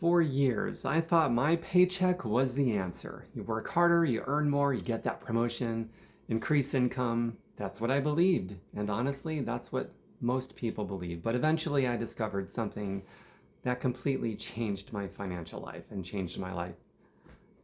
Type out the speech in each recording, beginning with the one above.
For years, I thought my paycheck was the answer. You work harder, you earn more, you get that promotion, increase income. That's what I believed. And honestly, that's what most people believe. But eventually, I discovered something that completely changed my financial life and changed my life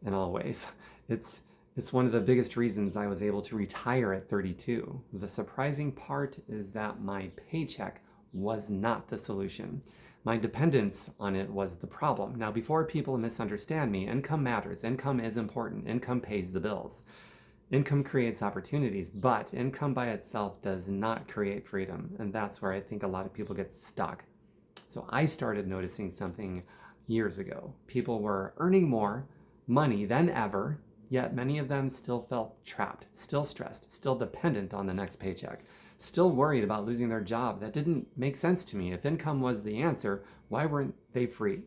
in all ways. It's it's one of the biggest reasons I was able to retire at 32. The surprising part is that my paycheck was not the solution. My dependence on it was the problem. Now, before people misunderstand me, income matters. Income is important. Income pays the bills. Income creates opportunities, but income by itself does not create freedom. And that's where I think a lot of people get stuck. So I started noticing something years ago. People were earning more money than ever, yet many of them still felt trapped, still stressed, still dependent on the next paycheck, still worried about losing their job. That didn't make sense to me. If income was the answer, why weren't they free?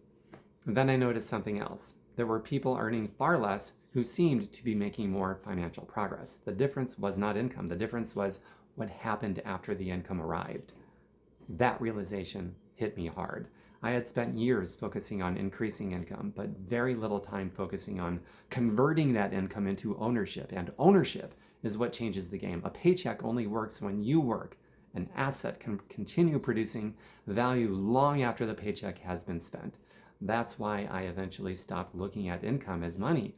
And then I noticed something else. There were people earning far less who seemed to be making more financial progress. The difference was not income. The difference was what happened after the income arrived. That realization hit me hard. I had spent years focusing on increasing income, but very little time focusing on converting that income into ownership. And ownership is what changes the game. A paycheck only works when you work. An asset can continue producing value long after the paycheck has been spent. That's why I eventually stopped looking at income as money.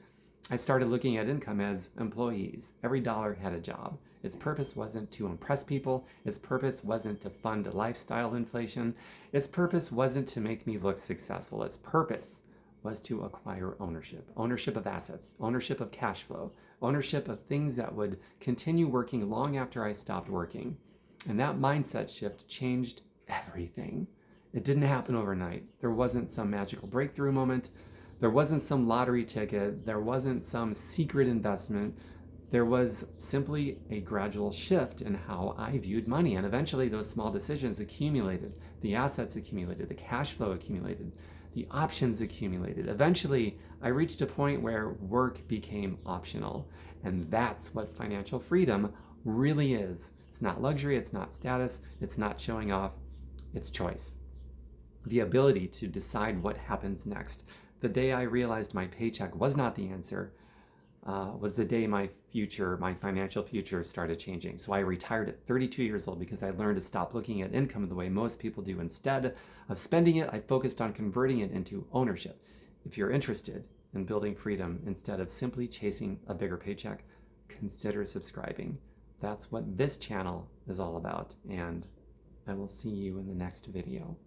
I started looking at income as employees. Every dollar had a job. Its purpose wasn't to impress people. Its purpose wasn't to fund lifestyle inflation. Its purpose wasn't to make me look successful. Its purpose was to acquire ownership. Ownership of assets, ownership of cash flow, ownership of things that would continue working long after I stopped working. And that mindset shift changed everything. It didn't happen overnight. There wasn't some magical breakthrough moment. There wasn't some lottery ticket. There wasn't some secret investment. There was simply a gradual shift in how I viewed money. And eventually those small decisions accumulated. The assets accumulated. The cash flow accumulated. The options accumulated. Eventually, I reached a point where work became optional. And that's what financial freedom really is. It's not luxury. It's not status. It's not showing off. It's choice. The ability to decide what happens next. The day I realized my paycheck was not the answer was the day my financial future started changing. So I retired at 32 years old because I learned to stop looking at income the way most people do. Instead of spending it, I focused on converting it into ownership. If you're interested in building freedom instead of simply chasing a bigger paycheck, consider subscribing. That's what this channel is all about, and I will see you in the next video.